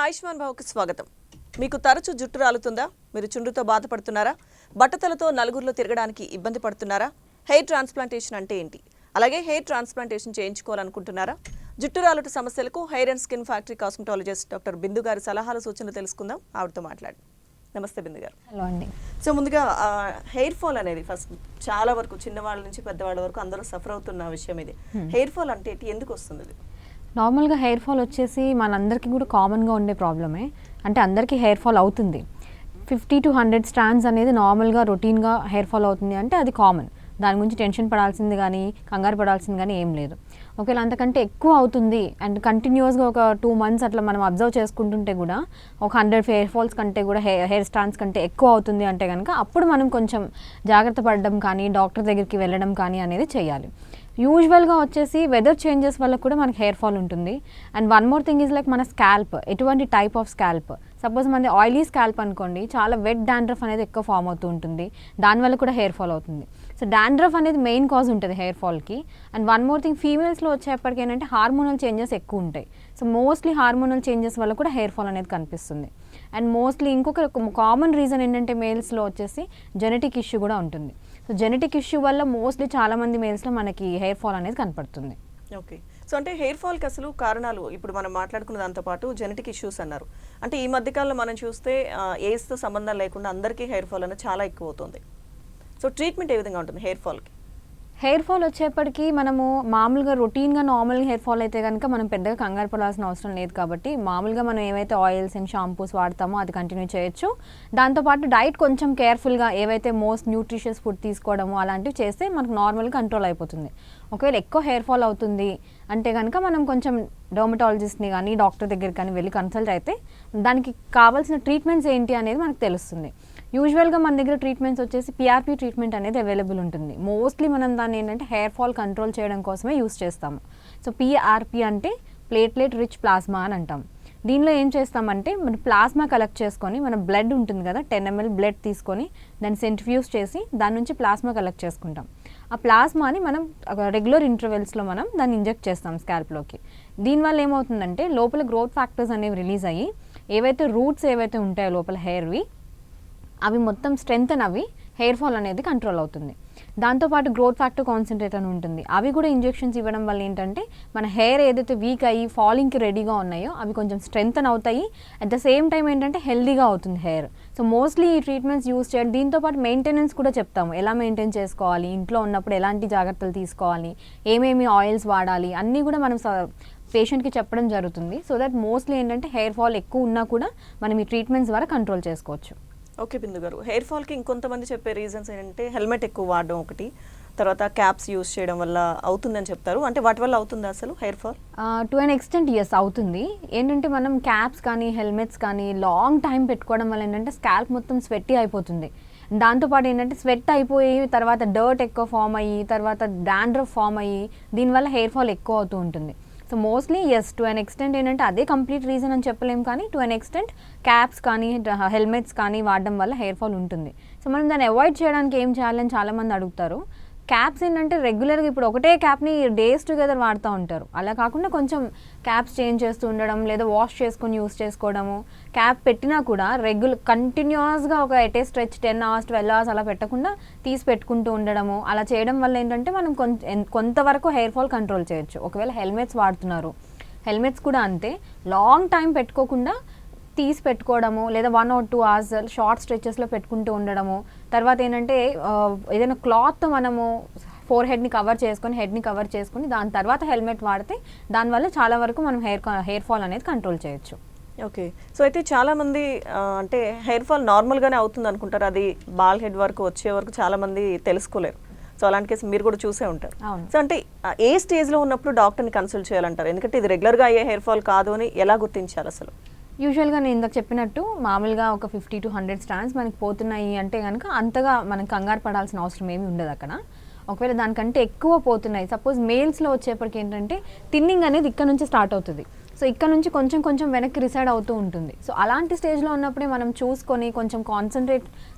ఆయుష్మాన్ భవకు స్వాగతం. మీకు తరచు జుట్టు రాలుతుందా? మీరు చుండ్రుతో బాధపడుతున్నారా? బట్టతలతో నలుగురిలో తిరగడానికి ఇబ్బంది పడుతున్నారా? హెయిర్ ట్రాన్స్ప్లాంటేషన్ అంటే ఏంటి? అలాగే హెయిర్ ట్రాన్స్ప్లాంటేషన్ చేయించుకోవాలనుకుంటున్నారా? జుట్టు రాలుట సమస్యలకు hair and skin factory cosmetologist doctor Bindu గారి సలహాలు సూచనలు తెలుసుకుందాం. ఆవిడతో మాట్లాడి. నమస్తే బిందు గారు. హలో అండి. సో ముందుగా హెయిర్ ఫాల్ అనేది ఫస్ట్ చాలా వరకు చిన్నవాళ్ళ నుంచి పెద్దవాళ్ళ వరకు అందరూ సఫర్ అవుతున్న విషయం ఇది. హెయిర్ ఫాల్ అంటే ఎందుకు వస్తుంది? నార్మల్గా హెయిర్ ఫాల్ వచ్చేసి మనందరికీ కూడా కామన్గా ఉండే ప్రాబ్లమే. అంటే అందరికీ హెయిర్ ఫాల్ అవుతుంది. 50 to 100 స్ట్రాండ్స్ అనేది నార్మల్గా రొటీన్గా హెయిర్ ఫాల్ అవుతుంది అంటే అది కామన్. దాని గురించి టెన్షన్ పడాల్సింది కానీ కంగారు పడాల్సింది కానీ ఏం లేదు. ఒకవేళ అంతకంటే ఎక్కువ అవుతుంది అండ్ కంటిన్యూస్గా ఒక 2 months అట్లా మనం అబ్జర్వ్ చేసుకుంటుంటే కూడా ఒక 100 హెయిర్ ఫాల్స్ కంటే కూడా హెయిర్ స్ట్రాండ్స్ కంటే ఎక్కువ అవుతుంది అంటే కనుక అప్పుడు మనం కొంచెం జాగ్రత్త పడడం కానీ డాక్టర్ దగ్గరికి వెళ్ళడం కానీ అనేది చేయాలి. యూజువల్గా వచ్చేసి వెదర్ చేంజెస్ వల్ల కూడా మనకి హెయిర్ ఫాల్ ఉంటుంది. And one more thing is like మన స్కాల్ప్, ఎటువంటి టైప్ ఆఫ్ స్కాల్ప్. సపోజ్ మనది ఆయిలీ స్కాల్ప్ అనుకోండి, చాలా వెట్ డాండ్రఫ్ అనేది ఎక్కువ ఫామ్ అవుతూ ఉంటుంది, దానివల్ల కూడా హెయిర్ ఫాల్ అవుతుంది. సో డాండ్రఫ్ అనేది మెయిన్ కాజ్ ఉంటుంది హెయిర్ ఫాల్కి. అండ్ వన్ మోర్ థింగ్, ఫీమేల్స్లో వచ్చేప్పటికి ఏంటంటే హార్మోనల్ చేంజెస్ ఎక్కువ ఉంటాయి. సో మోస్ట్లీ హార్మోనల్ చేంజెస్ వల్ల కూడా హెయిర్ ఫాల్ అనేది కనిపిస్తుంది. అండ్ మోస్ట్లీ ఇంకొక కామన్ రీజన్ ఏంటంటే మేల్స్లో వచ్చేసి జెనెటిక్ ఇష్యూ కూడా ఉంటుంది. సో జెనెటిక్ ఇష్యూ వల్ల మోస్ట్లీ చాలామంది మేల్స్లో మనకి హెయిర్ ఫాల్ అనేది కనపడుతుంది. ఓకే. సో అంటే హెయిర్ ఫాల్కి అసలు కారణాలు ఇప్పుడు మనం మాట్లాడుకున్న దాంతోపాటు జెనెటిక్ ఇష్యూస్ అన్నారు. అంటే ఈ మధ్యకాలంలో మనం చూస్తే ఏజ్తో సంబంధం లేకుండా అందరికీ హెయిర్ ఫాల్ అనేది చాలా ఎక్కువ అవుతుంది. సో ట్రీట్మెంట్ ఏ విధంగా ఉంటుంది హెయిర్ ఫాల్కి? హెయిర్ ఫాల్ వచ్చేప్పటికి మనము మామూలుగా రొటీన్గా నార్మల్గా హెయిర్ ఫాల్ అయితే కనుక మనం పెద్దగా కంగారు పడాల్సిన అవసరం లేదు. కాబట్టి మామూలుగా మనం ఏవైతే ఆయిల్స్ అండ్ షాంపూస్ వాడతామో అది కంటిన్యూ చేయొచ్చు. దాంతోపాటు డైట్ కొంచెం కేర్ఫుల్గా ఏవైతే మోస్ట్ న్యూట్రిషియస్ ఫుడ్ తీసుకోవడము అలాంటివి చేస్తే మనకు నార్మల్గా కంట్రోల్ అయిపోతుంది. ఒకవేళ ఎక్కువ హెయిర్ ఫాల్ అవుతుంది అంటే కనుక మనం కొంచెం డర్మటాలజిస్ట్ని కానీ డాక్టర్ దగ్గరికి కానీ వెళ్ళి కన్సల్ట్ అయితే దానికి కావాల్సిన ట్రీట్మెంట్స్ ఏంటి అనేది మనకు తెలుస్తుంది. యూజువల్గా మన దగ్గర ట్రీట్మెంట్స్ వచ్చేసి పిఆర్పి ట్రీట్మెంట్ అనేది అవైలబుల్ ఉంటుంది. మోస్ట్లీ మనం దాన్ని ఏంటంటే హెయిర్ ఫాల్ కంట్రోల్ చేయడం కోసమే యూస్ చేస్తాము. సో పిఆర్పి అంటే ప్లేట్లెట్ రిచ్ ప్లాస్మా అని అంటాం. దీనిలో ఏం చేస్తామంటే మన ప్లాస్మా కలెక్ట్ చేసుకొని, మన బ్లడ్ ఉంటుంది కదా 10 ml బ్లడ్ తీసుకొని దాన్ని సెంట్రిఫ్యూజ్ చేసి దాని నుంచి ప్లాస్మా కలెక్ట్ చేసుకుంటాం. ఆ ప్లాస్మాని మనం రెగ్యులర్ ఇంటర్వెల్స్లో మనం దాన్ని ఇంజెక్ట్ చేస్తాం స్కాల్ప్లోకి. దీనివల్ల ఏమవుతుందంటే లోపల గ్రోత్ ఫ్యాక్టర్స్ అనేవి రిలీజ్ అయ్యి ఏవైతే రూట్స్ ఏవైతే ఉంటాయో లోపల హెయిర్వి అవి మొత్తం స్ట్రెంగ్తన్ అవి హెయిర్ ఫాల్ అనేది కంట్రోల్ అవుతుంది. దాంతోపాటు గ్రోత్ ఫ్యాక్టర్ కాన్సన్ట్రేట్ అని ఉంటుంది. అవి కూడా ఇంజెక్షన్స్ ఇవ్వడం వల్ల ఏంటంటే మన హెయిర్ ఏదైతే వీక్ అయ్యి ఫాలింగ్కి రెడీగా ఉన్నాయో అవి కొంచెం స్ట్రెంగ్తన్ అవుతాయి. అట్ ద సేమ్ టైం ఏంటంటే హెల్దీగా అవుతుంది హెయిర్. సో మోస్ట్లీ ఈ ట్రీట్మెంట్స్ యూస్ చేయాలి. దీంతోపాటు మెయింటెనెన్స్ కూడా చెప్తాము, ఎలా మెయింటైన్ చేసుకోవాలి, ఇంట్లో ఉన్నప్పుడు ఎలాంటి జాగ్రత్తలు తీసుకోవాలి, ఏమేమి ఆయిల్స్ వాడాలి అన్నీ కూడా మనం పేషెంట్కి చెప్పడం జరుగుతుంది. సో దట్ మోస్ట్లీ ఏంటంటే హెయిర్ ఫాల్ ఎక్కువ ఉన్నా కూడా మనం ఈ ట్రీట్మెంట్స్ ద్వారా కంట్రోల్ చేసుకోవచ్చు. ఓకే బిందు గారు, హెయిర్ ఫాల్కి ఇంకొంతమంది చెప్పే రీజన్స్ ఏంటంటే హెల్మెట్ ఎక్కువ వాడడం ఒకటి, తర్వాత క్యాప్స్ యూస్ చేయడం వల్ల అవుతుందని చెప్తారు. అంటే వాటి వల్ల అవుతుందా అసలు hair fall? To an extent yes అవుతుంది. ఏంటంటే మనం క్యాప్స్ కానీ హెల్మెట్స్ కానీ లాంగ్ టైం పెట్టుకోవడం వల్ల ఏంటంటే స్కాల్ప్ మొత్తం స్వెట్టీ అయిపోతుంది. దాంతోపాటు ఏంటంటే స్వెట్ అయిపోయి తర్వాత డర్ట్ ఎక్కువ ఫామ్ అయ్యి తర్వాత డాండ్రఫ్ ఫామ్ అయ్యి దీనివల్ల హెయిర్ ఫాల్ ఎక్కువ అవుతూ ఉంటుంది. So mostly yes to an extent ఏంటంటే అదే కంప్లీట్ రీజన్ అని చెప్పలేము, కానీ టు అన్ ఎక్స్టెంట్ క్యాప్స్ కానీ హెల్మెట్స్ కానీ వాడడం వల్ల హెయిర్ ఫాల్ ఉంటుంది. సో మనం దాన్ని అవాయిడ్ చేయడానికి ఏం చేయాలని చాలామంది అడుగుతారు. క్యాప్స్ ఏంటంటే రెగ్యులర్గా ఇప్పుడు ఒకటే క్యాప్ని డేస్ టుగెదర్ వాడుతూ ఉంటారు. అలా కాకుండా కొంచెం క్యాప్స్ చేంజ్ చేస్తూ ఉండడం, లేదా వాష్ చేసుకొని యూస్ చేసుకోవడము. క్యాప్ పెట్టినా కూడా కంటిన్యూస్గా ఒక ఎటే స్ట్రెచ్ 10 hours 12 hours అలా పెట్టకుండా తీసి పెట్టుకుంటూ ఉండడము. అలా చేయడం వల్ల ఏంటంటే మనం కొంతవరకు హెయిర్ ఫాల్ కంట్రోల్ చేయొచ్చు. ఒకవేళ హెల్మెట్స్ వాడుతున్నారు, హెల్మెట్స్ కూడా అంతే, లాంగ్ టైం పెట్టుకోకుండా తీసి పెట్టుకోవడము, లేదా 1 or 2 hours షార్ట్ స్ట్రెచెస్లో పెట్టుకుంటూ ఉండడము. తర్వాత ఏంటంటే ఏదైనా క్లాత్ మనము ఫోర్ హెడ్ని కవర్ చేసుకొని హెడ్ని కవర్ చేసుకొని దాని తర్వాత హెల్మెట్ వాడితే దానివల్ల చాలా వరకు మనం హెయిర్ ఫాల్ అనేది కంట్రోల్ చేయొచ్చు. ఓకే. సో అయితే చాలామంది అంటే హెయిర్ ఫాల్ నార్మల్గానే అవుతుంది అనుకుంటారు, అది బాల్ హెడ్ వరకు వచ్చే వరకు చాలామంది తెలుసుకోలేరు. సో అలాంటి కేసు మీరు కూడా చూసే ఉంటారు. సో అంటే ఏ స్టేజ్లో ఉన్నప్పుడు డాక్టర్ని కన్సల్ట్ చేయాలంటారు? ఎందుకంటే ఇది రెగ్యులర్గా అయ్యే హెయిర్ ఫాల్ కాదు అని ఎలా గుర్తించాలి అసలు? యూజువల్గా నేను ఇందాక చెప్పినట్టు మామూలుగా ఒక 50 to 100 స్ట్రాండ్స్ మనకి పోతున్నాయి అంటే కనుక అంతగా మనం కంగారు పడాల్సిన అవసరం ఏమీ ఉండదు అక్కడ. ఒకవేళ దానికంటే ఎక్కువ పోతున్నాయి, సపోజ్ మేల్స్లో వచ్చేప్పటికి ఏంటంటే థిన్నింగ్ అనేది ఇక్కడ నుంచి స్టార్ట్ అవుతుంది. సో ఇక్కడ నుంచి కొంచెం కొంచెం వెనక్కి రిసైడ్ అవుతూ ఉంటుంది. సో అలాంటి స్టేజ్లో ఉన్నప్పుడే మనం చూసుకొని కొంచెం కాన్సన్ట్రేట్,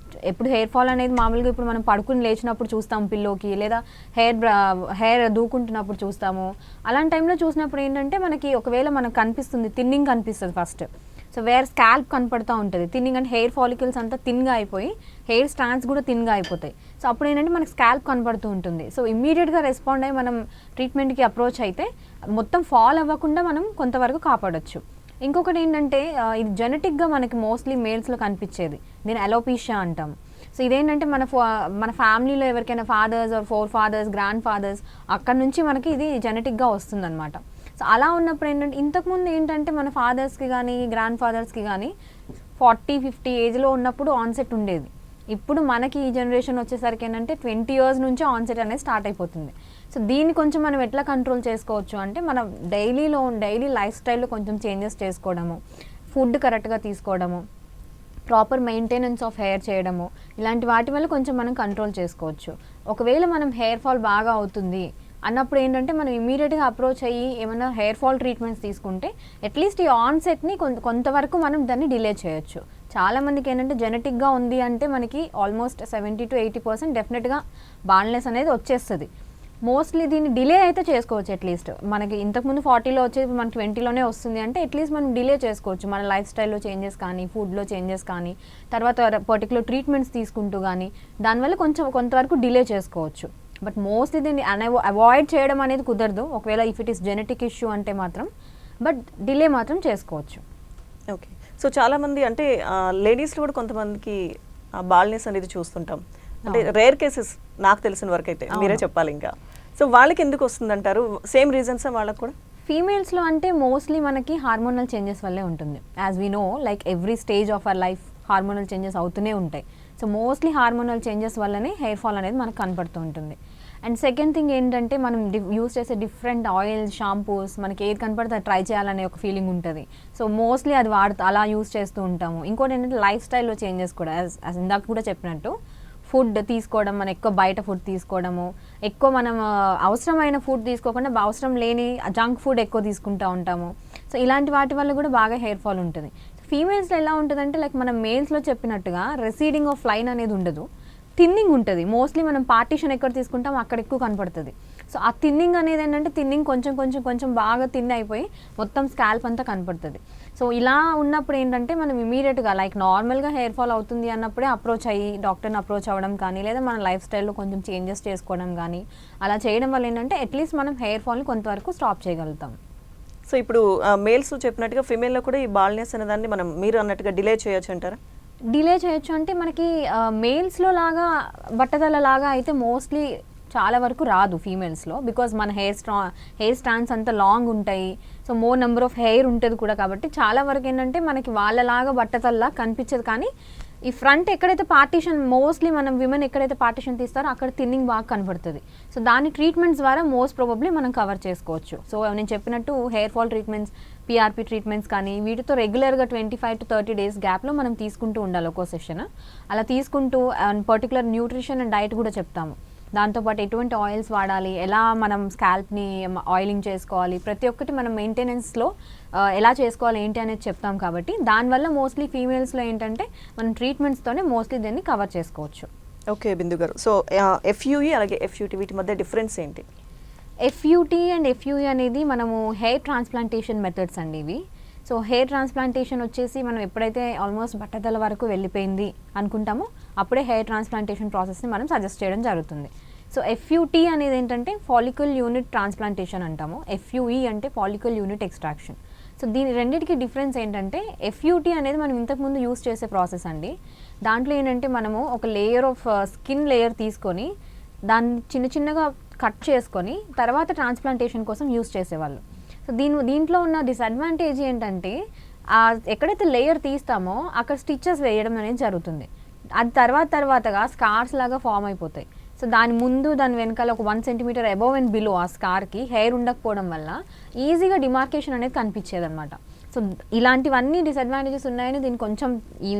ఎప్పుడు హెయిర్ ఫాల్ అనేది మామూలుగా ఇప్పుడు మనం పడుకుని లేచినప్పుడు చూస్తాం పిల్లోకి, లేదా హెయిర్ దూకుంటున్నప్పుడు చూస్తాము. అలాంటి టైంలో చూసినప్పుడు ఏంటంటే మనకి ఒకవేళ మనకు కనిపిస్తుంది థిన్నింగ్ కనిపిస్తుంది ఫస్ట్. సో వేర్ స్కాల్ప్ కనపడుతూ ఉంటుంది. థిన్నింగ్ అంటే హెయిర్ ఫాలికల్స్ అంతా థిన్గా అయిపోయి హెయిర్ స్ట్రాండ్స్ కూడా థిన్గా అయిపోతాయి. సో అప్పుడు ఏంటంటే మనకి స్కాల్ప్ కనపడుతూ ఉంటుంది. సో ఇమ్మీడియట్గా రెస్పాండ్ అయ్యి మనం ట్రీట్మెంట్కి అప్రోచ్ అయితే మొత్తం ఫాల్ అవ్వకుండా మనం కొంతవరకు కాపాడొచ్చు. ఇంకొకటి ఏంటంటే ఇది జెనెటిక్గా మనకి మోస్ట్లీ మేల్స్లో కనిపించేది, దీని అలోపీషియా అంటాం. సో ఇదేంటంటే మన ఫ్యామిలీలో ఎవరికైనా fathers or 4 fathers, grandfathers అక్కడ నుంచి మనకి ఇది జెనెటిక్గా వస్తుందన్నమాట. సో అలా ఉన్నప్పుడు ఏంటంటే ఇంతకుముందు ఏంటంటే మన ఫాదర్స్కి కానీ గ్రాండ్ ఫాదర్స్కి కానీ 40-50 ఏజ్లో ఉన్నప్పుడు ఆన్సెట్ ఉండేది. ఇప్పుడు మనకి ఈ జనరేషన్ వచ్చేసరికి ఏంటంటే 20 years నుంచి ఆన్సెట్ అనేది స్టార్ట్ అయిపోతుంది. సో దీన్ని కొంచెం మనం ఎట్లా కంట్రోల్ చేసుకోవచ్చు అంటే మన డైలీ లైఫ్ స్టైల్లో కొంచెం చేంజెస్ చేసుకోవడము, ఫుడ్ కరెక్ట్గా తీసుకోవడము, ప్రాపర్ మెయింటెనెన్స్ ఆఫ్ హెయిర్ చేయడము, ఇలాంటి వాటి వల్ల కొంచెం మనం కంట్రోల్ చేసుకోవచ్చు. ఒకవేళ మనం హెయిర్ ఫాల్ బాగా అవుతుంది అన్నప్పుడు ఏంటంటే మనం ఇమీడియట్గా అప్రోచ్ అయ్యి ఏమైనా హెయిర్ ఫాల్ ట్రీట్మెంట్స్ తీసుకుంటే అట్లీస్ట్ ఈ ఆన్సెట్ని కొంతవరకు మనం దాన్ని డిలే చేయొచ్చు. చాలామందికి ఏంటంటే జెనెటిక్గా ఉంది అంటే మనకి ఆల్మోస్ట్ 70-80% డెఫినెట్గా బాల్నెస్ అనేది వచ్చేస్తుంది. మోస్ట్లీ దీన్ని డిలే అయితే చేసుకోవచ్చు. అట్లీస్ట్ మనకి ఇంతకుముందు 40లో వచ్చేది మనకి 20లోనే వస్తుంది అంటే అట్లీస్ట్ మనం డిలే చేసుకోవచ్చు. మన లైఫ్ స్టైల్లో చేంజెస్ కానీ, ఫుడ్లో చేంజెస్ కానీ, తర్వాత పర్టికులర్ ట్రీట్మెంట్స్ తీసుకుంటూ కానీ దానివల్ల కొంతవరకు డిలే చేసుకోవచ్చు. బట్ మోస్ట్లీ దీన్ని అవాయిడ్ చేయడం అనేది కుదరదు ఒకవేళ if it is genetic issue అంటే మాత్రం, బట్ డిలే మాత్రం చేసుకోవచ్చు. ఓకే. సో చాలామంది అంటే లేడీస్లో కూడా కొంతమందికి బాల్నెస్ అనేది చూస్తుంటాం. అంటే రేర్ కేసెస్ నాకు తెలిసిన వరకు అయితే మీరే చెప్పాలి ఇంకా. సో వాళ్ళకి ఎందుకు వస్తుందంటారు? సేమ్ రీజన్సా వాళ్ళకి కూడా? ఫీమేల్స్లో అంటే మోస్ట్లీ మనకి హార్మోనల్ చేంజెస్ వల్లే ఉంటుంది. As we know like every stage of our life hormonal changes అవుతూనే ఉంటాయి. సో మోస్ట్లీ హార్మోనల్ చేంజెస్ వల్లనే హెయిర్ ఫాల్ అనేది మనకు కనపడుతూ ఉంటుంది. అండ్ సెకండ్ థింగ్ ఏంటంటే మనం యూస్ చేసే డిఫరెంట్ ఆయిల్స్, షాంపూస్ మనకి ఏది కనపడితే అది ట్రై చేయాలనే ఒక ఫీలింగ్ ఉంటుంది. సో మోస్ట్లీ అది అలా యూస్ చేస్తూ ఉంటాము. ఇంకోటి ఏంటంటే లైఫ్ స్టైల్లో చేంజెస్ కూడా యాజ్ ఇందాక కూడా చెప్పినట్టు ఫుడ్ తీసుకోవడం, మనం ఎక్కువ బయట ఫుడ్ తీసుకోవడము, ఎక్కువ మనం అవసరమైన ఫుడ్ తీసుకోకుండా అవసరం లేని జంక్ ఫుడ్ ఎక్కువ తీసుకుంటూ ఉంటాము. సో ఇలాంటి వాటి వల్ల కూడా బాగా హెయిర్ ఫాల్ ఉంటుంది. ఫీమేల్స్లో ఎలా ఉంటుందంటే లైక్ మనం మేల్స్లో చెప్పినట్టుగా రెసీడింగ్ ఆఫ్ లైన్ అనేది ఉండదు, థిన్నింగ్ ఉంటుంది. మోస్ట్లీ మనం పార్టీషన్ ఎక్కడ తీసుకుంటాం అక్కడ ఎక్కువ కనపడుతుంది. సో ఆ థిన్నింగ్ అనేది ఏంటంటే థిన్నింగ్ కొంచెం బాగా థిన్ అయిపోయి మొత్తం స్కాల్ప్ అంతా కనపడుతుంది. సో ఇలా ఉన్నప్పుడు ఏంటంటే మనం ఇమీడియట్గా లైక్ నార్మల్గా హెయిర్ ఫాల్ అవుతుంది అన్నప్పుడే అప్రోచ్ అయ్యి డాక్టర్ని అప్రోచ్ అవ్వడం కానీ, లేదా మన లైఫ్ స్టైల్లో కొంచెం చేంజెస్ చేసుకోవడం కానీ అలా చేయడం వల్ల ఏంటంటే అట్లీస్ట్ మనం హెయిర్ ఫాల్ని కొంతవరకు స్టాప్ చేయగలుగుతాం. సో ఇప్పుడు మేల్స్ చెప్పినట్టుగా ఫీమేల్లో కూడా ఈ బాల్నెస్ అనే దాన్ని మనం మీరు అన్నట్టుగా డిలే చేయొచ్చు అంటారా? డిలే చేయొచ్చు అంటే మనకి మేల్స్లో లాగా బట్టతల లాగా అయితే మోస్ట్లీ చాలా వరకు రాదు ఫీమేల్స్లో. బికాజ్ మన హెయిర్ స్టాండ్స్ అంతా లాంగ్ ఉంటాయి. So more number of hair ఉంటుంది కూడా, కాబట్టి చాలా వరకు ఏంటంటే మనకి వాళ్ళలాగా బట్టతల్లా కనిపించదు. కానీ ఈ ఫ్రంట్ ఎక్కడైతే పార్టీషన్ మోస్ట్లీ మనం విమెన్ ఎక్కడైతే పార్టీషన్ తీస్తారో అక్కడ థిన్నింగ్ బాగా కనబడుతుంది. సో దాని ట్రీట్మెంట్స్ ద్వారా మోస్ట్ ప్రాబబ్లీ మనం కవర్ చేసుకోవచ్చు. సో నేను చెప్పినట్టు hair fall treatments, PRP treatments కానీ వీటితో రెగ్యులర్గా 25-30 days గ్యాప్లో మనం తీసుకుంటూ ఉండాలి ఒక్కో సెషన్. అలా తీసుకుంటూ పర్టికులర్ న్యూట్రిషన్ అండ్ డైట్ కూడా చెప్తాము. దాంతోపాటు ఎటువంటి ఆయిల్స్ వాడాలి, ఎలా మనం స్కాల్ప్ని ఆయిలింగ్ చేసుకోవాలి, ప్రతి ఒక్కటి మనం మెయింటెనెన్స్లో ఎలా చేసుకోవాలి ఏంటి అనేది చెప్తాం. కాబట్టి దానివల్ల మోస్ట్లీ ఫీమేల్స్లో ఏంటంటే మనం ట్రీట్మెంట్స్తోనే మోస్ట్లీ దీన్ని కవర్ చేసుకోవచ్చు. ఓకే బిందు గారు. సో FUE అలాగే FUT వీటి మధ్య డిఫరెన్స్ ఏంటి? FUT అండ్ FUE అనేది మనము హెయిర్ ట్రాన్స్ప్లాంటేషన్ మెథడ్స్ అండి ఇవి. సో హెయిర్ ట్రాన్స్ప్లాంటేషన్ వచ్చేసి మనం ఎప్పుడైతే ఆల్మోస్ట్ బట్టతల వరకు వెళ్ళిపోయింది అనుకుంటామో అప్పుడే హెయిర్ ట్రాన్స్ప్లాంటేషన్ ప్రాసెస్ని మనం సజెస్ట్ చేయడం జరుగుతుంది. సో FUT అనేది ఏంటంటే ఫాలికల్ యూనిట్ ట్రాన్స్ప్లాంటేషన్ అంటాము. FUE అంటే ఫాలికల్ యూనిట్ ఎక్స్ట్రాక్షన్. సో దీని రెండింటికి డిఫరెన్స్ ఏంటంటే FUT అనేది మనం ఇంతకుముందు యూస్ చేసే ప్రాసెస్ అండి. దాంట్లో ఏంటంటే మనము ఒక లేయర్ ఆఫ్ స్కిన్ లేయర్ తీసుకొని దాన్ని చిన్నగా కట్ చేసుకొని తర్వాత ట్రాన్స్ప్లాంటేషన్ కోసం యూస్ చేసేవాళ్ళు. సో దీంట్లో ఉన్న డిసడ్వాంటేజ్ ఏంటంటే ఎక్కడైతే లేయర్ తీస్తామో అక్కడ స్టిచెస్ వేయడం అనేది జరుగుతుంది. అది తర్వాతగా స్కార్స్ లాగా ఫామ్ అయిపోతాయి. సో దాని ముందు దాని వెనకాల ఒక 1 centimeter అబోవ్ అండ్ బిలో ఆ స్కార్కి హెయిర్ ఉండకపోవడం వల్ల ఈజీగా డిమార్కేషన్ అనేది కనిపించేది అనమాట. సో ఇలాంటివన్నీ డిసడ్వాంటేజెస్ ఉన్నాయని దీన్ని కొంచెం ఈ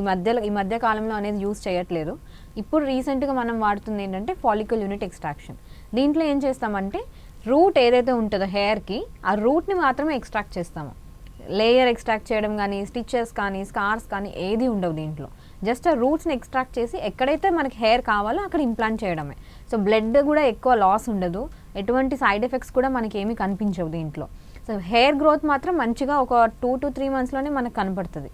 మధ్య కాలంలో అనేది యూస్ చేయట్లేదు. ఇప్పుడు రీసెంట్గా మనం వాడుతుంది ఏంటంటే ఫాలికల్ యూనిట్ ఎక్స్ట్రాక్షన్. దీంట్లో ఏం చేస్తామంటే రూట్ ఏదైతే ఉంటుందో హెయిర్కి ఆ రూట్ని మాత్రమే ఎక్స్ట్రాక్ట్ చేస్తాము. లేయర్ ఎక్స్ట్రాక్ట్ చేయడం కానీ, స్టిచెస్ కానీ, స్కార్స్ కానీ ఏది ఉండవు దీంట్లో. జస్ట్ ఆ రూట్స్ని ఎక్స్ట్రాక్ట్ చేసి ఎక్కడైతే మనకి హెయిర్ కావాలో అక్కడ ఇంప్లాంట్ చేయడమే. సో బ్లడ్ కూడా ఎక్కువ లాస్ ఉండదు, ఎటువంటి సైడ్ ఎఫెక్ట్స్ కూడా మనకి ఏమీ కనిపించవు దీంట్లో. సో హెయిర్ గ్రోత్ మాత్రం మంచిగా ఒక 2 to 3 monthsలోనే మనకు కనపడుతుంది.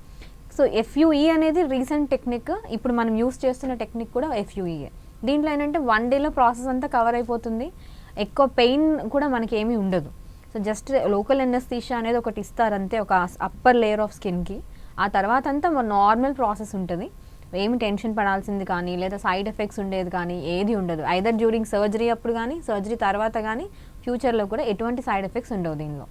సో ఎఫ్యూఈ అనేది రీసెంట్ టెక్నిక్, ఇప్పుడు మనం యూస్ చేస్తున్న టెక్నిక్ కూడా ఎఫ్యూఈఏ. దీంట్లో ఏంటంటే 1 డేలో ప్రాసెస్ అంతా కవర్ అయిపోతుంది, ఎక్కువ పెయిన్ కూడా మనకి ఏమీ ఉండదు. సో జస్ట్ లోకల్ ఎనస్థీషియా అనేది ఒకటి ఇస్తారంతే, ఒక అప్పర్ లేయర్ ఆఫ్ స్కిన్కి. ఆ తర్వాత అంతా నార్మల్ ప్రాసెస్ ఉంటుంది, ఏమి టెన్షన్ పడాల్సింది కానీ లేదా సైడ్ ఎఫెక్ట్స్ ఉండేది కానీ ఏది ఉండదు. ఐదర్ డ్యూరింగ్ సర్జరీ అప్పుడు కానీ సర్జరీ తర్వాత కానీ ఫ్యూచర్లో కూడా ఎటువంటి సైడ్ ఎఫెక్ట్స్ ఉండవు దీనిలో.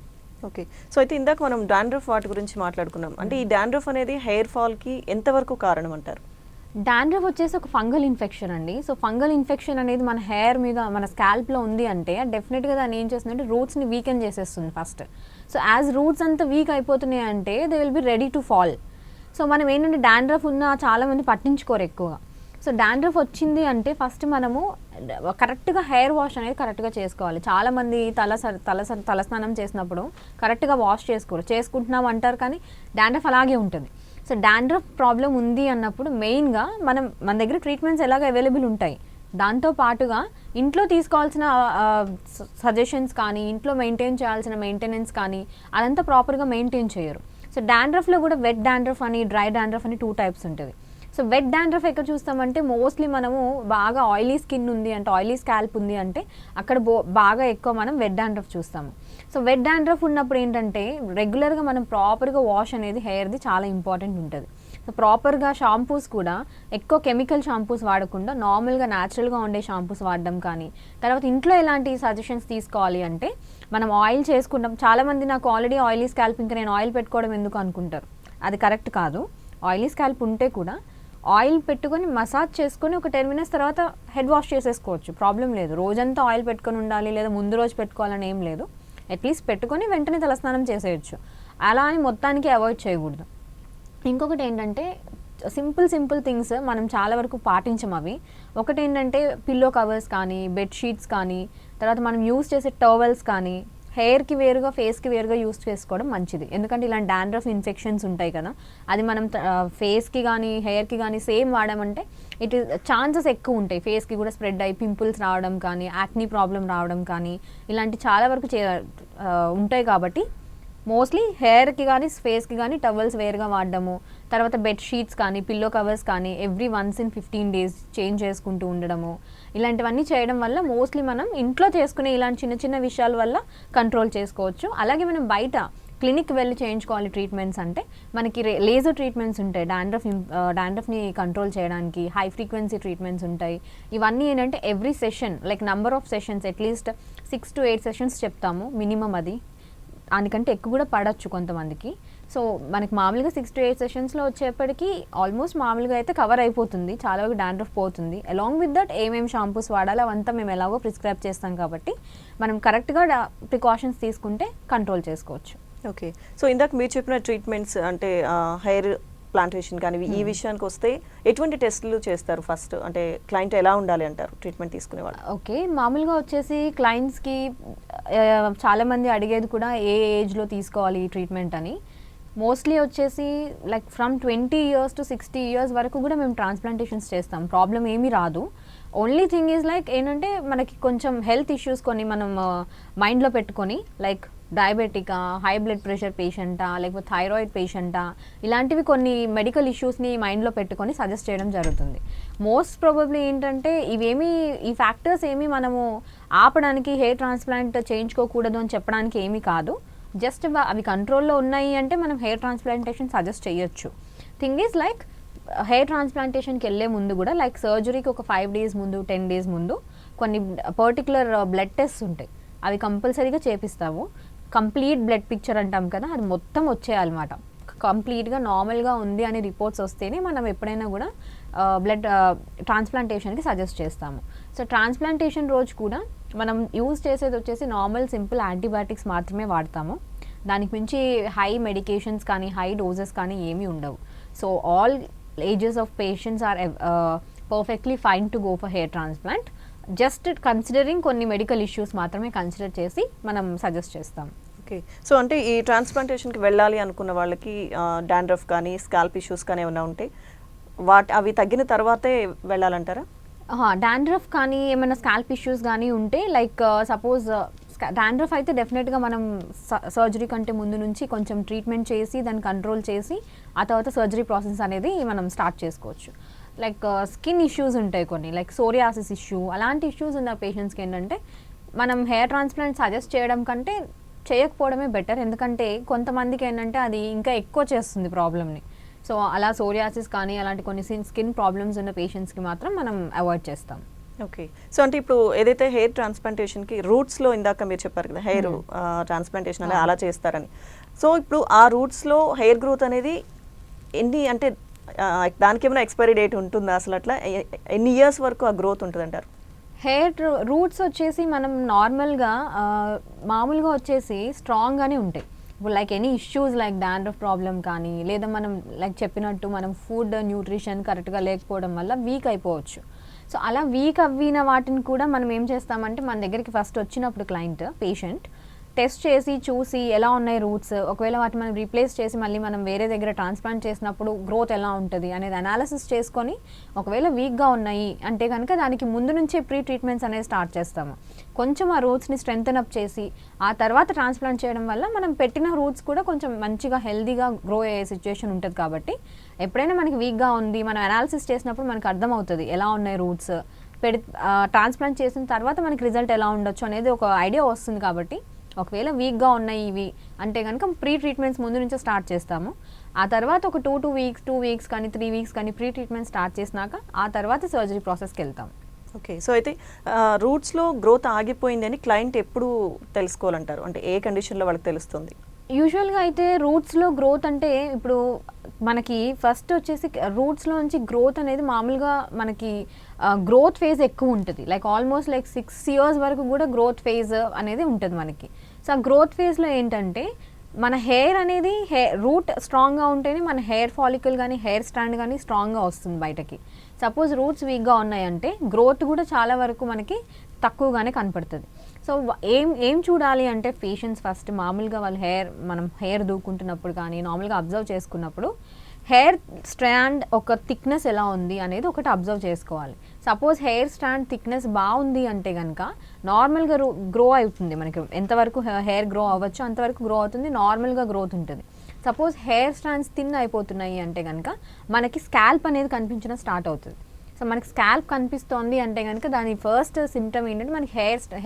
ఓకే. సో అయితే ఇందాక మనం డాండ్రఫ్ వాటి గురించి మాట్లాడుకున్నాం. అంటే ఈ డాండ్రఫ్ అనేది హెయిర్ ఫాల్కి ఎంతవరకు కారణం అంటారు? డాండ్రఫ్ వచ్చేసి ఒక ఫంగల్ ఇన్ఫెక్షన్ అండి. సో ఫంగల్ ఇన్ఫెక్షన్ అనేది మన హెయిర్ మీద, మన స్కాల్ప్లో ఉంది అంటే డెఫినెట్గా దాన్ని ఏం చేస్తుందంటే రూట్స్ని వీకెన్ చేసేస్తుంది ఫస్ట్. సో యాజ్ రూట్స్ అంతా వీక్ అయిపోతున్నాయి అంటే they will be ready to fall. So మనం ఏంటంటే డాండ్రఫ్ ఉన్న చాలామంది పట్టించుకోరు ఎక్కువగా. సో డాండ్రఫ్ వచ్చింది అంటే ఫస్ట్ మనము కరెక్ట్గా హెయిర్ వాష్ అనేది కరెక్ట్గా చేసుకోవాలి. చాలామంది తలస్నానం చేసినప్పుడు కరెక్ట్గా వాష్ చేసుకుంటున్నాం అంటారు, కానీ డాండ్రఫ్ అలాగే ఉంటుంది. సో డాండ్రఫ్ ప్రాబ్లం ఉంది అన్నప్పుడు మెయిన్గా మన దగ్గర ట్రీట్మెంట్స్ ఎలాగ అవైలబుల్ ఉంటాయి, దాంతో పాటుగా ఇంట్లో తీసుకోవాల్సిన సజెషన్స్ కానీ ఇంట్లో మెయింటైన్ చేయాల్సిన మెయింటెనెన్స్ కానీ అదంతా ప్రాపర్గా మెయింటైన్ చేయరు. సో డాండ్రఫ్లో కూడా వెట్ డాండ్రఫ్ అని డ్రై డాండ్రఫ్ అని 2 టైప్స్ ఉంటుంది. సో వెట్ డాండ్రఫ్ ఎక్కడ చూస్తామంటే మోస్ట్లీ మనము బాగా ఆయిలీ స్కిన్ ఉంది అంటే, ఆయిలీ స్కాల్ప్ ఉంది అంటే అక్కడ బాగా ఎక్కువ మనం వెట్ డాండ్రఫ్ చూస్తాము. సో వెట్ డాండ్రఫ్ ఉన్నప్పుడు ఏంటంటే రెగ్యులర్గా మనం ప్రాపర్గా వాష్ అనేది హెయిర్ది చాలా ఇంపార్టెంట్ ఉంటుంది. సో ప్రాపర్గా షాంపూస్ కూడా ఎక్కువ కెమికల్ షాంపూస్ వాడకుండా నార్మల్గా న్యాచురల్గా ఉండే షాంపూస్ వాడడం కానీ, తర్వాత ఇంట్లో ఎలాంటి సజెషన్స్ తీసుకోవాలి అంటే మనం ఆయిల్ చేసుకుంటాం. చాలామంది నాకు ఆల్రెడీ ఆయిలీ స్కాల్ప్, ఇంకా నేను ఆయిల్ పెట్టుకోవడం ఎందుకు అనుకుంటారు, అది కరెక్ట్ కాదు. ఆయిలీ స్కాల్ప్ ఉంటే కూడా ఆయిల్ పెట్టుకొని మసాజ్ చేసుకొని ఒక 10 minutes తర్వాత హెడ్ వాష్ చేసేసుకోవచ్చు, ప్రాబ్లం లేదు. రోజంతా ఆయిల్ పెట్టుకొని ఉండాలి లేదా ముందు రోజు పెట్టుకోవాలని ఏం లేదు, అట్లీస్ట్ పెట్టుకొని వెంటనే తలస్నానం చేసేయచ్చు. అలా అని మొత్తానికి అవాయిడ్ చేయకూడదు. ఇంకొకటి ఏంటంటే సింపుల్ థింగ్స్ మనం చాలా వరకు పాటించం అవి. ఒకటి ఏంటంటే పిల్లో కవర్స్ కానీ, బెడ్షీట్స్ కానీ, తర్వాత మనం యూస్ చేసే టవల్స్ కానీ హెయిర్కి వేరుగా ఫేస్కి వేరుగా యూస్ చేసుకోవడం మంచిది. ఎందుకంటే ఇలాంటి డాండ్రఫ్ ఇన్ఫెక్షన్స్ ఉంటాయి కదా, అది మనం ఫేస్కి కానీ హెయిర్కి కానీ సేమ్ వాడామంటే ఛాన్సెస్ ఎక్కువ ఉంటాయి ఫేస్కి కూడా స్ప్రెడ్ అయ్యి పింపుల్స్ రావడం కానీ, యాక్నీ ప్రాబ్లం రావడం కానీ, ఇలాంటి చాలా వరకు ఉంటాయి. కాబట్టి మోస్ట్లీ హెయిర్కి కానీ ఫేస్కి కానీ టవల్స్ వేరుగా వాడడము, తర్వాత బెడ్షీట్స్ కానీ పిల్లో కవర్స్ కానీ every once in 15 days change చేసుకుంటూ ఉండడము, ఇలాంటివన్నీ చేయడం వల్ల మోస్ట్లీ మనం ఇంట్లో చేసుకునే ఇలాంటి చిన్న విషయాల వల్ల కంట్రోల్ చేసుకోవచ్చు. అలాగే మనం బయట క్లినిక్ వెళ్ళి చేయించుకోవాలి ట్రీట్మెంట్స్ అంటే మనకి లేజర్ ట్రీట్మెంట్స్ ఉంటాయి డాండ్రఫ్ని కంట్రోల్ చేయడానికి, హై ఫ్రీక్వెన్సీ ట్రీట్మెంట్స్ ఉంటాయి. ఇవన్నీ ఏంటంటే every session like number of sessions at least 6 to 8 sessions చెప్తాము మినిమం, అది దానికంటే ఎక్కువ కూడా పడవచ్చు కొంతమందికి. సో మనకి మామూలుగా 6 to 8 sessions వచ్చేప్పటికి ఆల్మోస్ట్ మామూలుగా అయితే కవర్ అయిపోతుంది, చాలా వరకు డాండ్రఫ్ పోతుంది. అలాంగ్ విత్ దట్ ఏమేమి షాంపూస్ వాడాలో అవంతా మేము ఎలాగో ప్రిస్క్రైబ్ చేస్తాం కాబట్టి మనం కరెక్ట్గా ప్రికాషన్స్ తీసుకుంటే కంట్రోల్ చేసుకోవచ్చు. ఓకే. సో ఇందాక మీరు చెప్పిన ట్రీట్మెంట్స్ అంటే హెయిర్ ప్లాంటేషన్ కానీ ఈ విషయానికి వస్తే ఎటువంటి టెస్టులు చేస్తారు ఫస్ట్? అంటే క్లయింట్ ఎలా ఉండాలి అంటారు ట్రీట్మెంట్ తీసుకునేవాళ్ళు? ఓకే, మామూలుగా వచ్చేసి క్లయింట్స్కి చాలామంది అడిగేది కూడా ఏ ఏజ్లో తీసుకోవాలి ఈ ట్రీట్మెంట్ అని. మోస్ట్లీ వచ్చేసి like from 20 years to 60 years వరకు కూడా మేము ట్రాన్స్ప్లాంటేషన్స్ చేస్తాం, ప్రాబ్లం ఏమీ రాదు. ఓన్లీ థింగ్ ఈజ్ లైక్ ఏంటంటే మనకి కొంచెం హెల్త్ ఇష్యూస్ కొన్ని మనం మైండ్లో పెట్టుకొని లైక్ డయాబెటికా, హై బ్లడ్ ప్రెషర్ పేషెంటా, లేకపోతే థైరాయిడ్ పేషెంటా, ఇలాంటివి కొన్ని మెడికల్ ఇష్యూస్ని మైండ్లో పెట్టుకొని సజెస్ట్ చేయడం జరుగుతుంది. మోస్ట్ ప్రాబబ్లీ ఏంటంటే ఈ ఫ్యాక్టర్స్ ఏమీ మనము ఆపడానికి హెయిర్ ట్రాన్స్ప్లాంట్ చేయించుకోకూడదు అని చెప్పడానికి ఏమీ కాదు. జస్ట్ అవి కంట్రోల్లో ఉన్నాయి అంటే మనం హెయిర్ ట్రాన్స్ప్లాంటేషన్ సజెస్ట్ చేయొచ్చు. థింగ్ ఈజ్ లైక్ హెయిర్ ట్రాన్స్ప్లాంటేషన్కి వెళ్ళే ముందు కూడా లైక్ సర్జరీకి ఒక 5 days ముందు 10 days ముందు కొన్ని పర్టికులర్ బ్లడ్ టెస్ట్స్ ఉంటాయి, అవి కంపల్సరీగా చేపిస్తాము. కంప్లీట్ బ్లడ్ పిక్చర్ అంటాం కదా, అది మొత్తం వచ్చేయాలన్నమాట. కంప్లీట్గా నార్మల్గా ఉంది అనే రిపోర్ట్స్ వస్తేనే మనం ఎప్పుడైనా కూడా బ్లడ్ ట్రాన్స్ప్లాంటేషన్కి సజెస్ట్ చేస్తాము. సో ట్రాన్స్ప్లాంటేషన్ రోజు కూడా మనం యూజ్ చేసేది వచ్చేసి నార్మల్ సింపుల్ యాంటీబయాటిక్స్ మాత్రమే వాడతాము. దానికి మించి హై మెడికేషన్స్ కానీ హై డోసెస్ కానీ ఏమీ ఉండవు. So all ages of patients are perfectly fine to go for hair transplant. Just considering కొన్ని మెడికల్ ఇష్యూస్ మాత్రమే కన్సిడర్ చేసి మనం సజెస్ట్ చేస్తాం. ఓకే. సో అంటే ఈ ట్రాన్స్ప్లాంటేషన్కి వెళ్ళాలి అనుకున్న వాళ్ళకి డాండ్రఫ్ కానీ స్కాల్ప్ ఇష్యూస్ కానీ ఏమైనా ఉంటే అవి తగ్గిన తర్వాతే వెళ్ళాలంటారా? డాండ్రఫ్ కానీ ఏమైనా స్కాల్ప్ ఇష్యూస్ కానీ ఉంటే లైక్ సపోజ్ డాండ్రఫ్ అయితే డెఫినెట్గా మనం సర్జరీ కంటే ముందు నుంచి కొంచెం ట్రీట్మెంట్ చేసి దాన్ని కంట్రోల్ చేసి ఆ తర్వాత సర్జరీ ప్రాసెస్ అనేది మనం స్టార్ట్ చేసుకోవచ్చు. లైక్ స్కిన్ ఇష్యూస్ ఉంటాయి కొన్ని, లైక్ సోరియాసిస్ ఇష్యూ, అలాంటి ఇష్యూస్ ఉన్న పేషెంట్స్కి ఏంటంటే మనం హెయిర్ ట్రాన్స్ప్లాంట్ సజెస్ట్ చేయడం కంటే చేయకపోవడమే బెటర్. ఎందుకంటే కొంతమందికి ఏంటంటే అది ఇంకా ఎక్కువ చేస్తుంది ప్రాబ్లమ్ని. సో అలా సోరియాసిస్ కానీ అలాంటి కొన్ని స్కిన్ ప్రాబ్లమ్స్ ఉన్న పేషెంట్స్కి మాత్రం మనం అవాయిడ్ చేస్తాం. ఓకే. సో అంటే ఇప్పుడు ఏదైతే హెయిర్ ట్రాన్స్ప్లాంటేషన్కి రూట్స్లో ఇందాక మీరు చెప్పారు కదా హెయిర్ ట్రాన్స్ప్లాంటేషన్ అనేది అలా చేస్తారని. సో ఇప్పుడు ఆ రూట్స్లో హెయిర్ గ్రోత్ అనేది ఎన్ని అంటే దానికి ఏమైనా ఎక్స్పైరీ డేట్ ఉంటుందా అసలు? అట్లా ఎన్ని ఇయర్స్ వరకు ఆ గ్రోత్ ఉంటుంది అంటారు? హెయిర్ రూట్స్ వచ్చేసి మనం నార్మల్గా మామూలుగా వచ్చేసి స్ట్రాంగ్గానే ఉంటాయి. ఇప్పుడు like any issues like dandruff problem కానీ, లేదా మనం లైక్ చెప్పినట్టు మనం ఫుడ్ న్యూట్రిషన్ కరెక్ట్గా లేకపోవడం వల్ల వీక్ అయిపోవచ్చు. సో అలా వీక్ అవ్విన వాటిని కూడా మనం ఏం చేస్తామంటే మన దగ్గరికి ఫస్ట్ వచ్చినప్పుడు పేషెంట్ టెస్ట్ చేసి చూసి ఎలా ఉన్నాయి రూట్స్, ఒకవేళ వాటిని మనం రీప్లేస్ చేసి మళ్ళీ మనం వేరే దగ్గర ట్రాన్స్ప్లాంట్ చేసినప్పుడు గ్రోత్ ఎలా ఉంటుంది అనేది అనాలిసిస్ చేసుకొని ఒకవేళ వీక్గా ఉన్నాయి అంటే కనుక దానికి ముందు నుంచే ప్రీ ట్రీట్మెంట్స్ అనేది స్టార్ట్ చేస్తాము. కొంచెం ఆ రూట్స్ని స్ట్రెంగ్తన్ అప్ చేసి ఆ తర్వాత ట్రాన్స్ప్లాంట్ చేయడం వల్ల మనం పెట్టిన రూట్స్ కూడా కొంచెం మంచిగా హెల్దీగా గ్రో అయ్యే సిచ్యుయేషన్ ఉంటుంది. కాబట్టి ఎప్పుడైనా మనకి వీక్గా ఉంది మనం అనాలిసిస్ చేసినప్పుడు మనకు అర్థమవుతుంది ఎలా ఉన్నాయి రూట్స్, ట్రాన్స్ప్లాంట్ చేసిన తర్వాత మనకి రిజల్ట్ ఎలా ఉండొచ్చు అనేది ఒక ఐడియా వస్తుంది. కాబట్టి ఒకవేళ వీక్గా ఉన్నాయి ఇవి అంటే కనుక ప్రీ ట్రీట్మెంట్స్ ముందు నుంచే స్టార్ట్ చేస్తాము. ఆ తర్వాత ఒక 2 వీక్స్ కానీ 3 వీక్స్ కానీ ప్రీ ట్రీట్మెంట్ స్టార్ట్ చేసినాక ఆ తర్వాత సర్జరీ ప్రాసెస్కి వెళ్తాం. ఓకే. సో అయితే రూట్స్లో గ్రోత్ ఆగిపోయింది అని క్లయింట్ ఎప్పుడు తెలుసుకోవాలంటారు? అంటే ఏ కండిషన్లో వాళ్ళకి తెలుస్తుంది? యూజువల్గా అయితే రూట్స్లో గ్రోత్ అంటే ఇప్పుడు మనకి ఫస్ట్ వచ్చేసి రూట్స్లో నుంచి గ్రోత్ అనేది మామూలుగా మనకి గ్రోత్ ఫేజ్ ఎక్కువ ఉంటుంది. లైక్ ఆల్మోస్ట్ లైక్ 6 years వరకు కూడా గ్రోత్ ఫేజ్ అనేది ఉంటుంది మనకి. సో ఆ గ్రోత్ ఫేజ్లో ఏంటంటే మన హెయిర్ అనేది రూట్ స్ట్రాంగ్గా ఉంటేనే మన హెయిర్ ఫాలికల్ కానీ హెయిర్ స్టాండ్ కానీ స్ట్రాంగ్గా వస్తుంది బయటకి. సపోజ్ రూట్స్ వీక్గా ఉన్నాయంటే గ్రోత్ కూడా చాలా వరకు మనకి తక్కువగానే కనపడుతుంది. సో ఏం చూడాలి అంటే పేషెంట్స్ ఫస్ట్ మామూలుగా వాళ్ళ మనం హెయిర్ దూకుంటున్నప్పుడు కానీ నార్మల్గా అబ్జర్వ్ చేసుకున్నప్పుడు హెయిర్ స్ట్రాండ్ ఒక థిక్నెస్ ఎలా ఉంది అనేది ఒకటి అబ్జర్వ్ చేసుకోవాలి. సపోజ్ హెయిర్ స్ట్రాండ్ థిక్నెస్ బాగుంది అంటే కనుక నార్మల్గా గ్రో అవుతుంది, మనకి ఎంతవరకు హెయిర్ గ్రో అవ్వచ్చు అంతవరకు గ్రో అవుతుంది, నార్మల్గా గ్రోత్ ఉంటుంది. సపోజ్ హెయిర్ స్ట్రాండ్స్ థిన్ అయిపోతున్నాయి అంటే కనుక మనకి స్కాల్ప్ అనేది కనిపించడం స్టార్ట్ అవుతుంది. సో మనకి స్కాల్ప్ కనిపిస్తోంది అంటే కనుక దాని ఫస్ట్ సిమ్టమ్ ఏంటంటే మనకి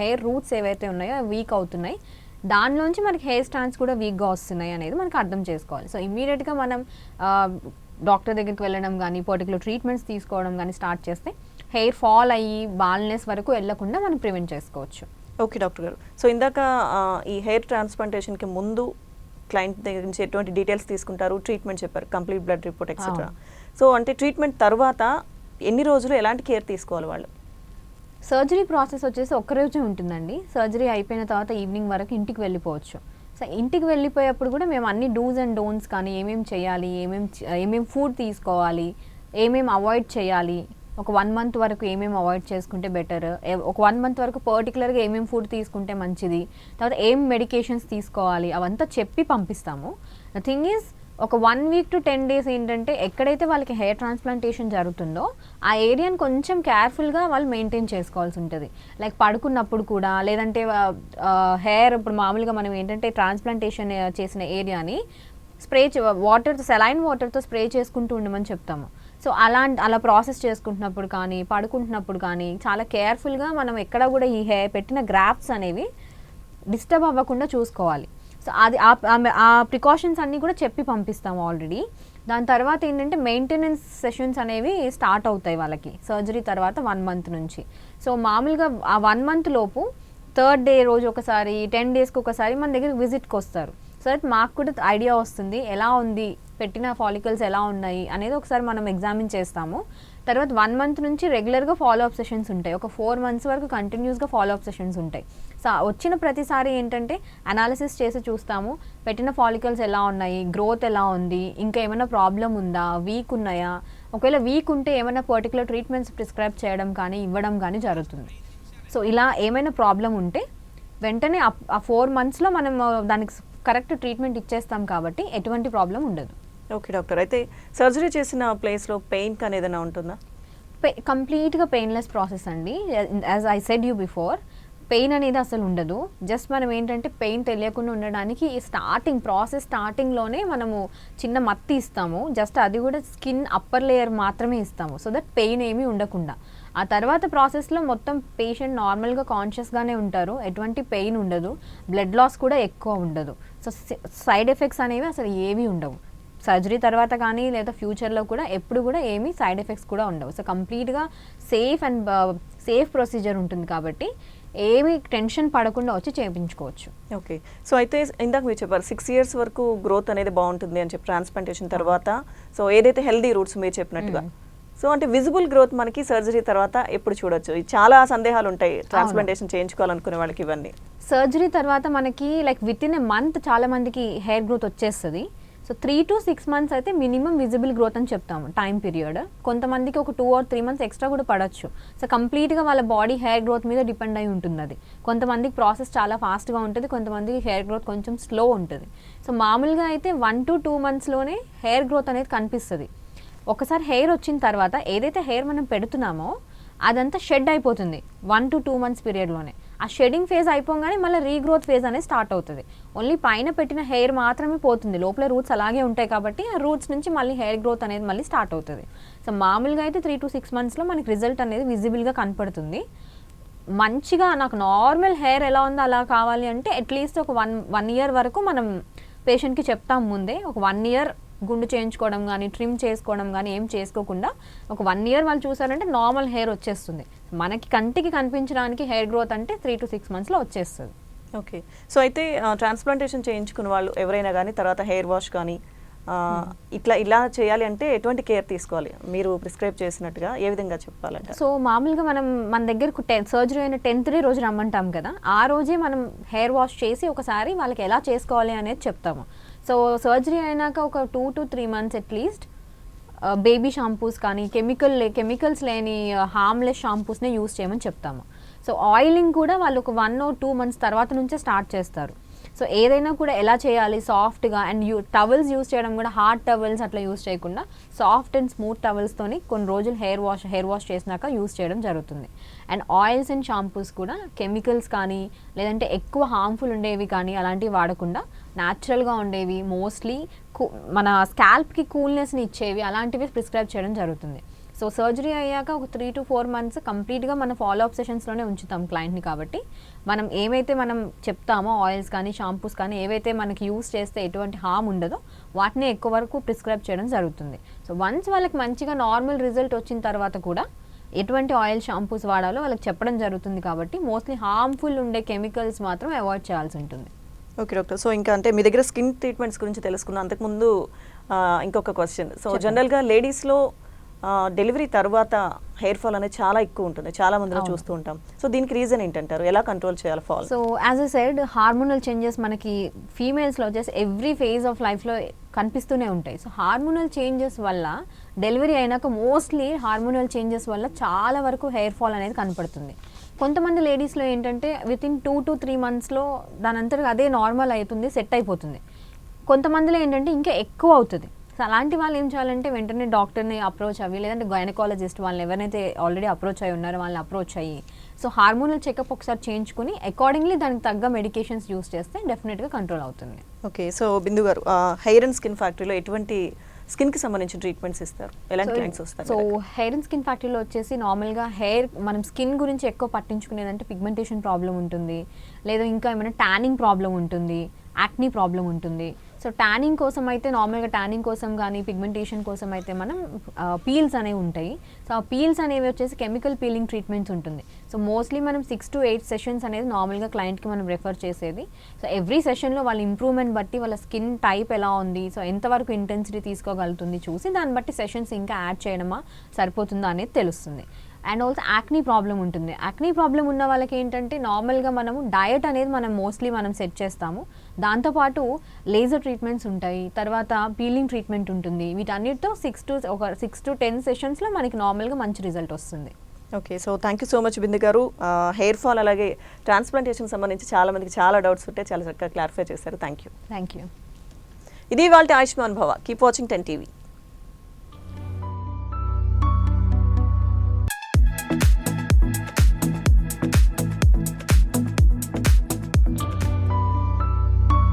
హెయిర్ రూట్స్ ఏవైతే ఉన్నాయో అవి వీక్ అవుతున్నాయి, దానిలోంచి మనకి హెయిర్ స్టాండ్స్ కూడా వీక్గా వస్తున్నాయి అనేది మనకు అర్థం చేసుకోవాలి. సో ఇమీడియట్గా మనం డాక్టర్ దగ్గరికి వెళ్ళడం కానీ పర్టికులర్ ట్రీట్మెంట్స్ తీసుకోవడం కానీ స్టార్ట్ చేస్తే హెయిర్ ఫాల్ అయ్యి బాల్నెస్ వరకు వెళ్లకుండా మనం ప్రివెంట్ చేసుకోవచ్చు. ఓకే డాక్టర్ గారు. సో ఇందాక ఈ హెయిర్ ట్రాన్స్ప్లాంటేషన్కి ముందు క్లయింట్ దగ్గర నుంచి ఎటువంటి డీటెయిల్స్ తీసుకుంటారు, ట్రీట్మెంట్ చెప్పారు, complete blood report etcetera. So అంటే ట్రీట్మెంట్ తర్వాత ఎన్ని రోజులు ఎలాంటి కేర్ తీసుకోవాలి వాళ్ళు? సర్జరీ ప్రాసెస్ వచ్చేసి ఒక్కరోజే ఉంటుందండి. సర్జరీ అయిపోయిన తర్వాత ఈవినింగ్ వరకు ఇంటికి వెళ్ళిపోవచ్చు. సో ఇంటికి వెళ్ళిపోయేప్పుడు కూడా మేము అన్ని డూస్ అండ్ డోంట్స్ కానీ ఏమేమి చేయాలి, ఏమేమి ఫుడ్ తీసుకోవాలి, ఏమేమి అవాయిడ్ చేయాలి, ఒక 1 month వరకు ఏమేమి అవాయిడ్ చేసుకుంటే బెటర్, ఒక 1 month వరకు పర్టికులర్గా ఏమేమి ఫుడ్ తీసుకుంటే మంచిది, తర్వాత ఏం మెడికేషన్స్ తీసుకోవాలి అవంతా చెప్పి పంపిస్తాము. ద థింగ్ ఈజ్ ఒక 1 week to 10 days ఏంటంటే ఎక్కడైతే వాళ్ళకి హెయిర్ ట్రాన్స్ప్లాంటేషన్ జరుగుతుందో ఆ ఏరియాని కొంచెం కేర్ఫుల్గా వాళ్ళు మెయింటైన్ చేసుకోవాల్సి ఉంటుంది. లైక్ పడుకున్నప్పుడు కూడా, లేదంటే హెయిర్ ఇప్పుడు మామూలుగా మనం ఏంటంటే ట్రాన్స్ప్లాంటేషన్ చేసిన ఏరియాని సెలైన్ వాటర్తో స్ప్రే చేసుకుంటూ ఉండమని చెప్తాము. సో అలా ప్రాసెస్ చేసుకుంటున్నప్పుడు కానీ పడుకుంటున్నప్పుడు కానీ చాలా కేర్ఫుల్గా మనం ఎక్కడ కూడా ఈ హెయిర్ పెట్టిన గ్రాఫ్ట్స్ అనేవి డిస్టర్బ్ అవ్వకుండా చూసుకోవాలి. సో అది ఆ ప్రికాషన్స్ అన్నీ కూడా చెప్పి పంపిస్తాము ఆల్రెడీ. దాని తర్వాత ఏంటంటే మెయింటెనెన్స్ సెషన్స్ అనేవి స్టార్ట్ అవుతాయి వాళ్ళకి సర్జరీ తర్వాత 1 month నుంచి. సో మామూలుగా ఆ 1 month లోపు 3rd day రోజు ఒకసారి 10 daysకి ఒకసారి మన దగ్గరికి విజిట్కి వస్తారు. సో దట్ మాకు కూడా ఐడియా వస్తుంది ఎలా ఉంది, పెట్టిన ఫాలికల్స్ ఎలా ఉన్నాయి అనేది ఒకసారి మనం ఎగ్జామిన్ చేస్తాము. తర్వాత 1 month నుంచి రెగ్యులర్గా ఫాలోఅప్ సెషన్స్ ఉంటాయి. ఒక 4 months వరకు కంటిన్యూస్గా ఫాలోఅప్ సెషన్స్ ఉంటాయి. సో వచ్చిన ప్రతిసారి ఏంటంటే అనాలిసిస్ చేసి చూస్తాము, పెట్టిన ఫాలికల్స్ ఎలా ఉన్నాయి, గ్రోత్ ఎలా ఉంది, ఇంకా ఏమైనా ప్రాబ్లం ఉందా, వీక్ ఉన్నాయా, ఒకవేళ వీక్ ఉంటే ఏమైనా పర్టికులర్ ట్రీట్మెంట్స్ ప్రిస్క్రైబ్ చేయడం కానీ ఇవ్వడం కానీ జరుగుతుంది. సో ఇలా ఏమైనా ప్రాబ్లం ఉంటే వెంటనే ఆ 4 monthsలో మనం దానికి కరెక్ట్ ట్రీట్మెంట్ ఇచ్చేస్తాం కాబట్టి ఎటువంటి ప్రాబ్లం ఉండదు. Okay doctor. అయితే సర్జరీ చేసిన ప్లేస్లో పెయిన్ కానీ ఏదైనా ఉంటుందా? కంప్లీట్గా పెయిన్లెస్ ప్రాసెస్ అండి. As I said you before, pain అనేది అసలు ఉండదు. జస్ట్ మనం ఏంటంటే పెయిన్ తెలియకుండా ఉండడానికి ఈ స్టార్టింగ్లోనే మనము చిన్న మత్తి ఇస్తాము. జస్ట్ అది కూడా స్కిన్ అప్పర్ లేయర్ మాత్రమే ఇస్తాము, సో దట్ పెయిన్ ఏమీ ఉండకుండా. ఆ తర్వాత ప్రాసెస్లో మొత్తం పేషెంట్ నార్మల్గా కాన్షియస్గానే ఉంటారు, ఎటువంటి పెయిన్ ఉండదు, బ్లడ్ లాస్ కూడా ఎక్కువ ఉండదు. సో సైడ్ ఎఫెక్ట్స్ అనేవి అసలు ఏమీ ఉండవు. సర్జరీ తర్వాత కానీ లేదా ఫ్యూచర్లో కూడా ఎప్పుడు కూడా ఏమీ సైడ్ ఎఫెక్ట్స్ కూడా ఉండవు. సో కంప్లీట్గా సేఫ్ ప్రొసీజర్ ఉంటుంది కాబట్టి ఏమీ టెన్షన్ పడకుండా వచ్చి చేయించుకోవచ్చు. ఓకే, సో అయితే ఇందాక మీరు చెప్పారు 6 years వరకు గ్రోత్ అనేది బాగుంటుంది అని చెప్పి ట్రాన్స్ప్లాంటేషన్ తర్వాత. సో ఏదైతే హెల్దీ రూట్స్ మీరు చెప్పినట్టుగా, సో అంటే విజిబుల్ గ్రోత్ మనకి సర్జరీ తర్వాత ఎప్పుడు చూడొచ్చు? చాలా సందేహాలు ఉంటాయి ట్రాన్స్ప్లాంటేషన్ చేయించుకోవాలనుకునే వాళ్ళకి. ఇవన్నీ సర్జరీ తర్వాత మనకి like with in a month చాలా మందికి హెయిర్ గ్రోత్ వచ్చేస్తుంది. సో 3 to 6 months అయితే మినిమం విజిబుల్ గ్రోత్ అని చెప్తాము టైం పీరియడ్. కొంతమందికి ఒక 2 or 3 months ఎక్స్ట్రా కూడా పడవచ్చు. సో కంప్లీట్గా వాళ్ళ బాడీ హెయిర్ గ్రోత్ మీద డిపెండ్ అయి ఉంటుంది అది. కొంతమందికి ప్రాసెస్ చాలా ఫాస్ట్గా ఉంటుంది, కొంతమందికి హెయిర్ గ్రోత్ కొంచెం స్లో ఉంటుంది. సో మామూలుగా అయితే 1 to 2 monthsలోనే హెయిర్ గ్రోత్ అనేది కనిపిస్తుంది. ఒకసారి హెయిర్ వచ్చిన తర్వాత ఏదైతే హెయిర్ మనం పెడుతున్నామో అదంతా షెడ్ అయిపోతుంది 1 to 2 months పీరియడ్లోనే. ఆ షెడింగ్ ఫేజ్ అయిపోగానే మళ్ళీ రీగ్రోత్ ఫేజ్ అనేది స్టార్ట్ అవుతుంది. ఓన్లీ పైన పెట్టిన హెయిర్ మాత్రమే పోతుంది, లోపల రూట్స్ అలాగే ఉంటాయి కాబట్టి ఆ రూట్స్ నుంచి మళ్ళీ హెయిర్ గ్రోత్ అనేది మళ్ళీ స్టార్ట్ అవుతుంది. సో మామూలుగా అయితే 3 to 6 monthsలో మనకి రిజల్ట్ అనేది విజిబుల్గా కనపడుతుంది. మంచిగా నాకు నార్మల్ హెయిర్ ఎలా ఉందో అలా కావాలి అంటే అట్లీస్ట్ ఒక వన్ ఇయర్ వరకు మనం పేషెంట్కి చెప్తాం ముందే. ఒక 1 year గుండు చేయించుకోవడం కానీ ట్రిమ్ చేసుకోవడం కానీ ఏం చేసుకోకుండా ఒక 1 year వాళ్ళు చూసారంటే నార్మల్ హెయిర్ వచ్చేస్తుంది. మనకి కంటికి కనిపించడానికి హెయిర్ గ్రోత్ అంటే 3 to 6 monthsలో వచ్చేస్తుంది. ఓకే, సో అయితే ట్రాన్స్ప్లాంటేషన్ చేయించుకున్న వాళ్ళు ఎవరైనా కానీ తర్వాత హెయిర్ వాష్ కానీ ఇలా చేయాలి అంటే ఎటువంటి కేర్ తీసుకోవాలి? మీరు ప్రిస్క్రైబ్ చేసినట్టుగా ఏ విధంగా చెప్పాలంటే? సో మామూలుగా మన దగ్గరకు సర్జరీ అయిన 10th day రోజు రమ్మంటాం కదా, ఆ రోజే మనం హెయిర్ వాష్ చేసి ఒకసారి వాళ్ళకి ఎలా చేసుకోవాలి అనేది చెప్తాము. సో సర్జరీ అయినాక ఒక 2 to 3 months at least baby shampoos కానీ కెమికల్స్ లేని హార్మ్లెస్ షాంపూస్నే యూస్ చేయమని చెప్తాము. సో ఆయిలింగ్ కూడా వాళ్ళు ఒక 1 or 2 months తర్వాత నుంచే స్టార్ట్ చేస్తారు. సో ఏదైనా కూడా ఎలా చేయాలి సాఫ్ట్గా, అండ్ టవల్స్ యూస్ చేయడం కూడా హార్డ్ టవల్స్ అట్లా యూస్ చేయకుండా సాఫ్ట్ అండ్ స్మూత్ టవల్స్తోని కొన్ని రోజులు హెయిర్ వాష్ చేసినాక యూస్ చేయడం జరుగుతుంది. అండ్ ఆయిల్స్ అండ్ షాంపూస్ కూడా కెమికల్స్ కానీ లేదంటే ఎక్కువ హార్మ్ఫుల్ ఉండేవి కానీ అలాంటివి వాడకుండా న్యాచురల్గా ఉండేవి, మోస్ట్లీ మన స్కాల్ప్కి కూల్నెస్ని ఇచ్చేవి అలాంటివి ప్రిస్క్రైబ్ చేయడం జరుగుతుంది. సో సర్జరీ అయ్యాక ఒక 3 to 4 months కంప్లీట్గా మన ఫాలోఅప్ సెషన్స్లోనే ఉంచుతాం క్లయింట్ని. కాబట్టి మనం ఏవైతే మనం చెప్తామో ఆయిల్స్ కానీ షాంపూస్ కానీ ఏవైతే మనకి యూస్ చేస్తే ఎటువంటి హార్మ్ ఉండదో వాటిని ఎక్కువ వరకు ప్రిస్క్రైబ్ చేయడం జరుగుతుంది. సో వన్స్ వాళ్ళకి మంచిగా నార్మల్ రిజల్ట్ వచ్చిన తర్వాత కూడా ఎటువంటి ఆయిల్ షాంపూస్ వాడాలో వాళ్ళకి చెప్పడం జరుగుతుంది. కాబట్టి మోస్ట్లీ హార్మ్ఫుల్ ఉండే కెమికల్స్ మాత్రం అవాయిడ్ చేయాల్సి ఉంటుంది. ఓకే డాక్టర్, సో ఇంకా అంటే మీ దగ్గర స్కిన్ ట్రీట్మెంట్స్ గురించి తెలుసుకున్నాం. అంతకుముందు ఇంకొక క్వశ్చన్. సో జనరల్గా లేడీస్లో డెలివరీ తర్వాత హెయిర్ ఫాల్ అనేది చాలా ఎక్కువ ఉంటుంది, చాలా మందిలో చూస్తూ ఉంటాం. సో దీనికి రీజన్ ఏంటంటారు? ఎలా కంట్రోల్ చేయాలి fall? So as a side hormonal changes మనకి ఫీమేల్స్లో వచ్చేసి ఎవ్రీ ఫేజ్ ఆఫ్ లైఫ్లో కనిపిస్తూనే ఉంటాయి. సో హార్మోనల్ చేంజెస్ వల్ల డెలివరీ అయినాక మోస్ట్లీ హార్మోనల్ చేంజెస్ వల్ల చాలా వరకు హెయిర్ ఫాల్ అనేది కనపడుతుంది. కొంతమంది లేడీస్లో ఏంటంటే వితిన్ 2 to 3 monthsలో దాని అంతగా అదే నార్మల్ అవుతుంది, సెట్ అయిపోతుంది. కొంతమందిలో ఏంటంటే ఇంకా ఎక్కువ అవుతుంది. సో అలాంటి వాళ్ళు ఏం చేయాలంటే వెంటనే డాక్టర్ని అప్రోచ్ అవ్వి, లేదంటే గైనకాలజిస్ట్ వాళ్ళని ఎవరైతే ఆల్రెడీ అప్రోచ్ అయ్యి ఉన్నారో వాళ్ళని అప్రోచ్ అయ్యి సో హార్మోనల్ చెకప్ ఒకసారి చేయించుకుని అకార్డింగ్లీ దానికి తగ్గ మెడికేషన్స్ యూస్ చేస్తే డెఫినెట్గా కంట్రోల్ అవుతుంది. ఓకే, సో బిందు గారు హెయిర్ అండ్ స్కిన్ ఫ్యాక్టరీలో ఎటువంటి స్కిన్కి సంబంధించిన ట్రీట్మెంట్స్ ఇస్తారు? ఎలాంటి క్లయింట్స్ వస్తారు? సో హెయిర్ అండ్ స్కిన్ ఫ్యాక్టరీలో వచ్చేసి నార్మల్గా మనం స్కిన్ గురించి ఎక్కువ పట్టించుకునేదంటే పిగ్మెంటేషన్ ప్రాబ్లం ఉంటుంది, లేదా ఇంకా ఏమైనా ట్యానింగ్ ప్రాబ్లం ఉంటుంది, యాక్నీ ప్రాబ్లం ఉంటుంది. సో ట్యానింగ్ కోసం అయితే నార్మల్గా ట్యానింగ్ కోసం కానీ పిగ్మెంటేషన్ కోసం అయితే మనం పీల్స్ అనేవి ఉంటాయి. సో ఆ పీల్స్ అనేవి వచ్చేసి కెమికల్ పీలింగ్ ట్రీట్మెంట్స్ ఉంటుంది. సో మోస్ట్లీ మనం 6 to 8 sessions అనేది నార్మల్గా క్లయింట్కి మనం రెఫర్ చేసేది. సో ఎవ్రీ సెషన్లో వాళ్ళ ఇంప్రూవ్మెంట్ బట్టి వాళ్ళ స్కిన్ టైప్ ఎలా ఉంది, సో ఎంతవరకు ఇంటెన్సిటీ తీసుకోగలుగుతుంది చూసి దాన్ని బట్టి సెషన్స్ ఇంకా యాడ్ చేయడమా సరిపోతుందా అనేది తెలుస్తుంది. అండ్ ఆల్సో యాక్నీ ప్రాబ్లం ఉంటుంది. యాక్నీ ప్రాబ్లం ఉన్న వాళ్ళకి ఏంటంటే నార్మల్గా మనము డయట్ అనేది మోస్ట్లీ మనం సెట్ చేస్తాము. దాంతోపాటు లేజర్ ట్రీట్మెంట్స్ ఉంటాయి, తర్వాత పీలింగ్ ట్రీట్మెంట్ ఉంటుంది. వీటన్నిటితో 6 to 10 sessions మనకి నార్మల్గా మంచి రిజల్ట్ వస్తుంది. Okay, so thank you so much Bindu గారు. హెయిర్ ఫాల్ అలాగే ట్రాన్స్ప్లాంటేషన్ సంబంధించి చాలా మందికి చాలా డౌట్స్ ఉంటే చాలా చక్కగా క్లారిఫై చేశారు. Thank you. Thank you. ఇది ఇవాల్టి ఆయుష్మాన్ భవ. Keep watching 10 TV.